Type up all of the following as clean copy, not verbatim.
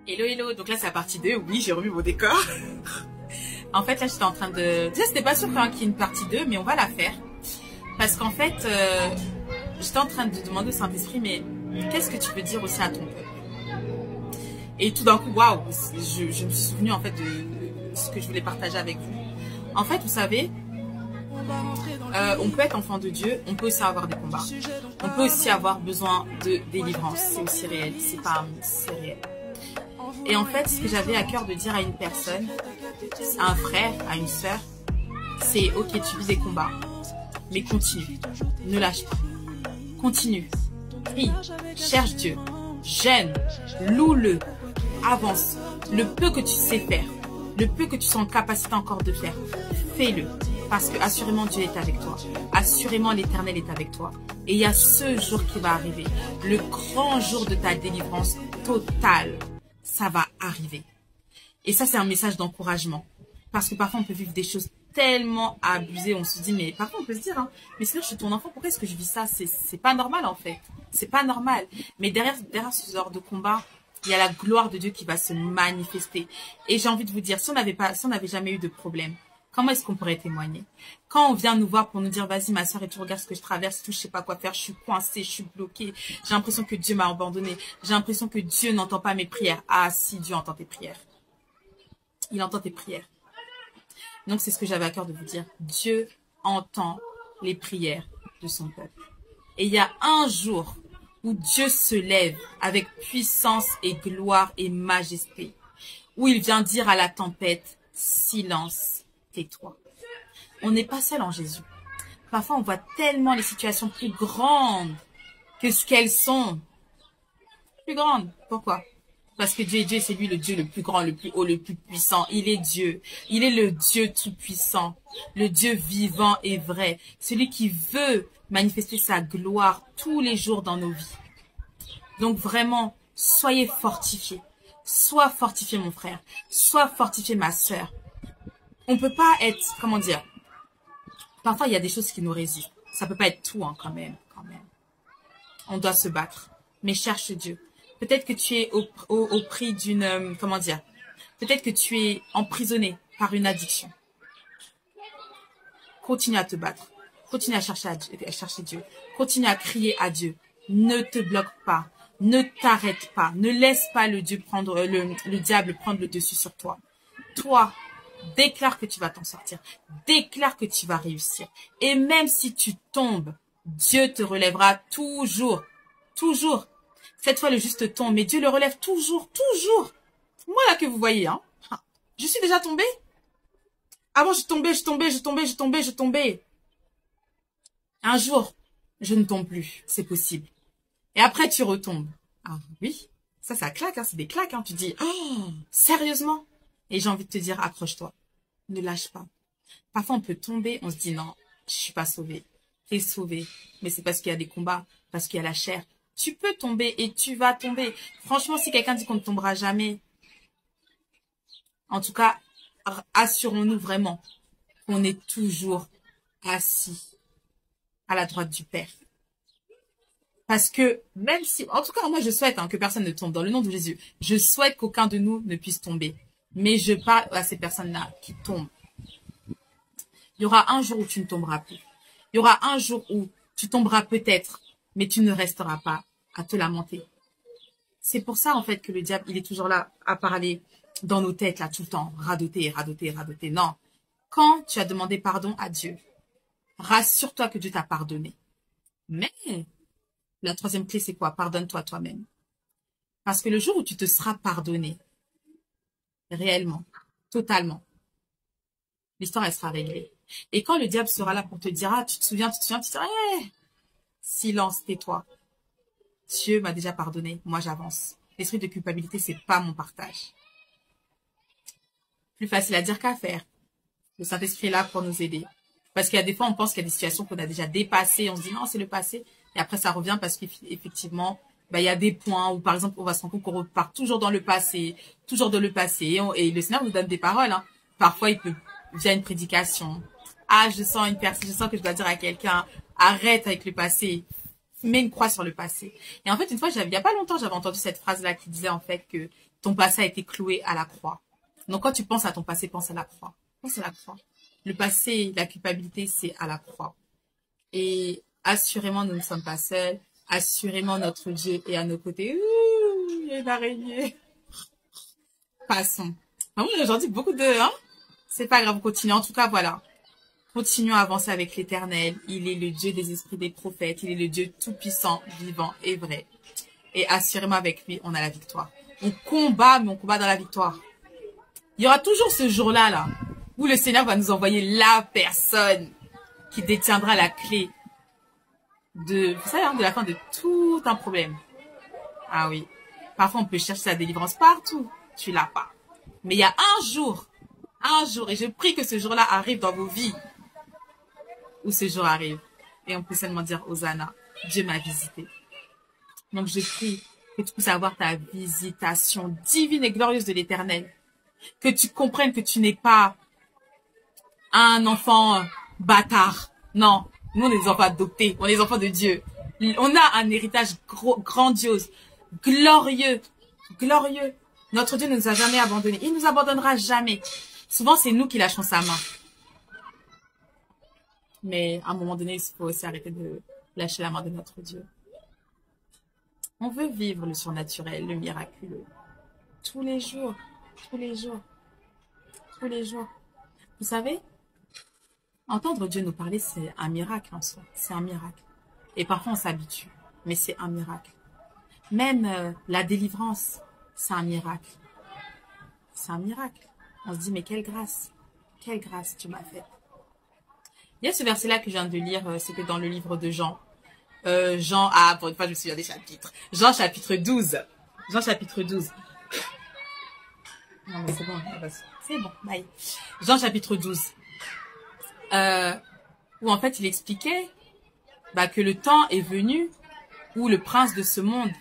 Hello, hello. Donc là, c'est la partie 2. Oui, j'ai revu mon décor. En fait, là, j'étais en train de... Déjà, c'était pas sûr qu'il y ait une partie 2, mais on va la faire. Parce qu'en fait, j'étais en train de demander au Saint-Esprit, mais qu'est-ce que tu veux dire aussi à ton peuple? Et tout d'un coup, waouh, je me suis souvenu en fait de ce que je voulais partager avec vous. En fait, vous savez, on peut être enfant de Dieu, on peut aussi avoir des combats. On peut aussi avoir besoin de délivrance. C'est aussi réel, c'est pas un mythe, c'est réel. Et en fait, ce que j'avais à cœur de dire à une personne, à un frère, à une sœur, c'est ok, tu vis des combats, mais continue, ne lâche pas, continue, prie, cherche Dieu, jeûne, loue-le, avance, le peu que tu sais faire, le peu que tu sois en capacité encore de faire, fais-le, parce que assurément Dieu est avec toi, assurément l'Éternel est avec toi, et il y a ce jour qui va arriver, le grand jour de ta délivrance totale. Ça va arriver. Et ça, c'est un message d'encouragement. Parce que parfois, on peut vivre des choses tellement abusées. On se dit, mais parfois, on peut se dire, hein, mais sinon, je suis ton enfant, pourquoi est-ce que je vis ça? C'est pas normal, en fait. C'est pas normal. Mais derrière ce genre de combat, il y a la gloire de Dieu qui va se manifester. Et j'ai envie de vous dire, si on n'avait jamais eu de problème, comment est-ce qu'on pourrait témoigner? Quand on vient nous voir pour nous dire, vas-y ma soeur, et tu regardes ce que je traverse, tout, je sais pas quoi faire, je suis coincée, je suis bloquée, j'ai l'impression que Dieu m'a abandonnée, j'ai l'impression que Dieu n'entend pas mes prières. Ah si, Dieu entend tes prières. Il entend tes prières. Donc c'est ce que j'avais à cœur de vous dire. Dieu entend les prières de son peuple. Et il y a un jour où Dieu se lève avec puissance et gloire et majesté, où il vient dire à la tempête, silence. Tais-toi. On n'est pas seul en Jésus. Parfois, on voit tellement les situations plus grandes que ce qu'elles sont. Plus grandes. Pourquoi? Parce que Dieu est Dieu, c'est lui le Dieu le plus grand, le plus haut, le plus puissant. Il est Dieu. Il est le Dieu tout-puissant. Le Dieu vivant et vrai. Celui qui veut manifester sa gloire tous les jours dans nos vies. Donc vraiment, soyez fortifiés. Sois fortifié mon frère. Sois fortifié ma sœur. On peut pas être, comment dire, parfois il y a des choses qui nous résistent. Ça peut pas être tout, hein, quand même. On doit se battre. Mais cherche Dieu. Peut-être que tu es au prix d'une, comment dire, peut-être que tu es emprisonné par une addiction. Continue à te battre. Continue à chercher Dieu. Continue à crier à Dieu. Ne te bloque pas. Ne t'arrête pas. Ne laisse pas le diable prendre le dessus sur toi. Toi, déclare que tu vas t'en sortir. Déclare que tu vas réussir. Et même si tu tombes, Dieu te relèvera toujours. Toujours. Cette fois, le juste tombe, mais Dieu le relève toujours, toujours. Moi, là, que vous voyez, hein. Je suis déjà tombée. Avant, je tombais. Un jour, je ne tombe plus. C'est possible. Et après, tu retombes. Ah oui. Ça claque, hein. C'est des claques, hein. Tu dis, oh, sérieusement? Et j'ai envie de te dire, accroche-toi. Ne lâche pas. Parfois, on peut tomber, on se dit, non, je suis pas sauvée. T'es sauvée. Mais c'est parce qu'il y a des combats, parce qu'il y a la chair. Tu peux tomber et tu vas tomber. Franchement, si quelqu'un dit qu'on ne tombera jamais, en tout cas, assurons-nous vraiment qu'on est toujours assis à la droite du Père. Parce que même si, en tout cas, moi, je souhaite que personne ne tombe dans le nom de Jésus. Je souhaite qu'aucun de nous ne puisse tomber. Mais je parle à ces personnes-là qui tombent. Il y aura un jour où tu ne tomberas plus. Il y aura un jour où tu tomberas peut-être, mais tu ne resteras pas à te lamenter. C'est pour ça, en fait, que le diable, il est toujours là à parler dans nos têtes, là, tout le temps. Radoter. Non. Quand tu as demandé pardon à Dieu, rassure-toi que Dieu t'a pardonné. Mais la troisième clé, c'est quoi? Pardonne-toi toi-même. Parce que le jour où tu te seras pardonné, réellement, totalement, l'histoire, elle sera réglée. Et quand le diable sera là pour te dire, ah, tu te souviens, tu diras, hey, silence, tais-toi. Dieu m'a déjà pardonné, moi j'avance. L'esprit de culpabilité, c'est pas mon partage. Plus facile à dire qu'à faire. Le Saint-Esprit est là pour nous aider. Parce qu'il y a des fois, on pense qu'il y a des situations qu'on a déjà dépassées, on se dit non, c'est le passé. Et après, ça revient parce qu'effectivement, il y a des points où, par exemple, on va se rendre compte qu'on repart toujours dans le passé, et le Seigneur nous donne des paroles, hein. Parfois, via une prédication. Ah, je sens que je dois dire à quelqu'un, arrête avec le passé. Mets une croix sur le passé. Et en fait, une fois, il y a pas longtemps, j'avais entendu cette phrase-là qui disait en fait que ton passé a été cloué à la croix. Donc, quand tu penses à ton passé, pense à la croix. Pense à la croix. Le passé, la culpabilité, c'est à la croix. Et assurément, nous ne sommes pas seuls. Assurément, notre Dieu est à nos côtés. Ouh, il y a une araignée. Passons. Bon, aujourd'hui, beaucoup de... Hein, c'est pas grave, on continue. En tout cas, voilà. Continuons à avancer avec l'Éternel. Il est le Dieu des esprits des prophètes. Il est le Dieu tout-puissant, vivant et vrai. Et assurément, avec lui, on a la victoire. On combat, mais on combat dans la victoire. Il y aura toujours ce jour-là, là, où le Seigneur va nous envoyer la personne qui détiendra la clé de, vous savez, hein, de la fin de tout un problème. Ah oui. Parfois, on peut chercher sa délivrance partout. Tu l'as pas. Mais il y a un jour, et je prie que ce jour-là arrive dans vos vies, où ce jour arrive. Et on peut seulement dire, Hosanna, Dieu m'a visité. Donc, je prie que tu puisses avoir ta visitation divine et glorieuse de l'Éternel. Que tu comprennes que tu n'es pas un enfant bâtard. Non, nous, on est des enfants adoptés. On est des enfants de Dieu. On a un héritage grandiose, glorieux, glorieux. Notre Dieu ne nous a jamais abandonnés. Il ne nous abandonnera jamais. Souvent, c'est nous qui lâchons sa main. Mais à un moment donné, il faut aussi arrêter de lâcher la main de notre Dieu. On veut vivre le surnaturel, le miraculeux. Tous les jours, tous les jours, tous les jours. Vous savez, entendre Dieu nous parler, c'est un miracle en soi. C'est un miracle. Et parfois, on s'habitue. Mais c'est un miracle. Même la délivrance, c'est un miracle. C'est un miracle. On se dit, mais quelle grâce tu m'as faite. Il y a ce verset-là que je viens de lire, c'était dans le livre de Jean. Pour une fois, je me souviens des chapitres. Jean chapitre 12. Jean chapitre 12. Non, mais c'est bon, c'est bon, bye. Jean chapitre 12. Où en fait, il expliquait que le temps est venu où le prince de ce monde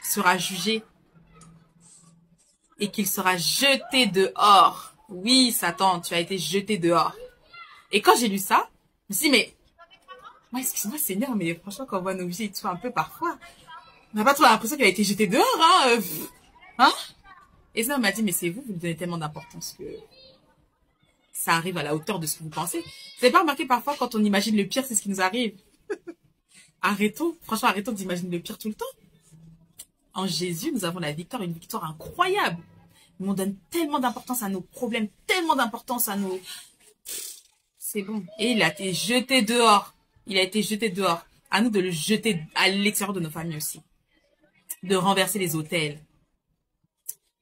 sera jugé et qu'il sera jeté dehors. Oui, Satan, tu as été jeté dehors. Et quand j'ai lu ça, je me suis dit, mais moi, excuse-moi, Seigneur, mais franchement, quand on voit nos vies et tout un peu parfois, on n'a pas trop l'impression qu'il a été jeté dehors, hein, hein? Et ça, on m'a dit, mais c'est vous, vous lui donnez tellement d'importance que ça arrive à la hauteur de ce que vous pensez. Vous n'avez pas remarqué parfois, quand on imagine le pire, c'est ce qui nous arrive? Franchement, arrêtons d'imaginer le pire tout le temps. En Jésus, nous avons la victoire, une victoire incroyable. On donne tellement d'importance à nos problèmes, tellement d'importance à nos... C'est bon. Et il a été jeté dehors. Il a été jeté dehors. À nous de le jeter à l'extérieur de nos familles aussi. De renverser les autels.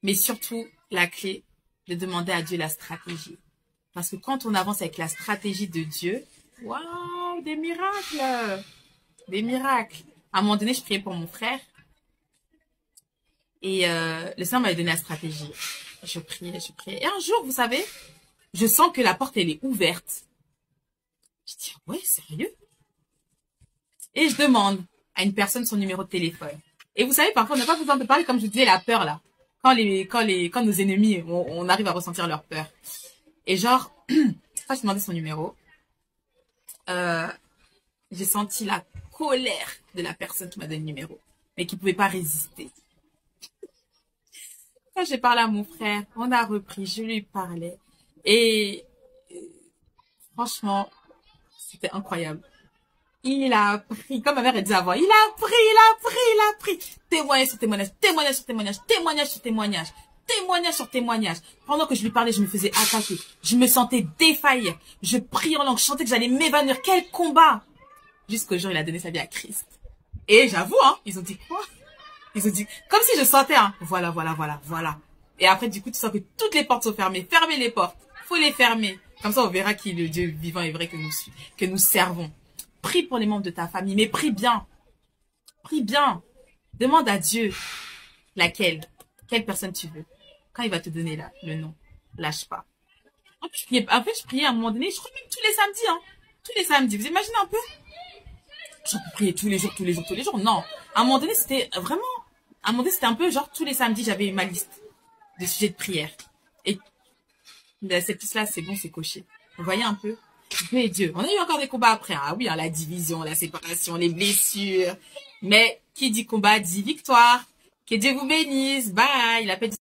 Mais surtout, la clé, de demander à Dieu la stratégie. Parce que quand on avance avec la stratégie de Dieu, waouh, des miracles! Des miracles. À un moment donné, je priais pour mon frère. Et le Seigneur m'avait donné la stratégie. Je priais. Et un jour, vous savez, je sens que la porte, elle est ouverte. Je dis, ouais, sérieux? Et je demande à une personne son numéro de téléphone. Et vous savez, parfois, on n'a pas besoin de parler, comme je vous disais, la peur, là. Quand nos ennemis, on arrive à ressentir leur peur. Et genre, quand je demandais son numéro, j'ai senti la colère de la personne qui m'a donné le numéro, mais qui pouvait pas résister. Quand j'ai parlé à mon frère, on a repris, je lui parlais. Et franchement, c'était incroyable. Il a appris, comme ma mère elle disait avant, il a appris. Témoignage sur témoignage, témoignage sur témoignage, témoignage sur témoignage, témoignage sur témoignage. Pendant que je lui parlais, je me faisais attaquer. Je me sentais défaillir. Je priais en langue, je sentais que j'allais m'évanouir. Quel combat! Jusqu'au jour où il a donné sa vie à Christ. Et j'avoue, hein, ils ont dit quoi? Ils ont dit, comme si je sentais, hein, voilà. Et après, du coup, tu sens que toutes les portes sont fermées. Fermez les portes. Faut les fermer. Comme ça, on verra qui est le Dieu vivant et vrai que nous servons. Prie pour les membres de ta famille, mais prie bien. Prie bien. Demande à Dieu quelle personne tu veux. Quand il va te donner là, le nom, lâche pas. En fait, je priais à un moment donné, je crois même tous les samedis, hein. Tous les samedis. Vous imaginez un peu? Je priais tous les jours. Non. À un moment donné, c'était un peu genre tous les samedis, j'avais ma liste de sujets de prière. Et cette liste-là, c'est bon, c'est coché. Vous voyez un peu? Mais Dieu, on a eu encore des combats après. Ah oui, hein, la division, la séparation, les blessures. Mais qui dit combat dit victoire. Que Dieu vous bénisse. Bye. La paix du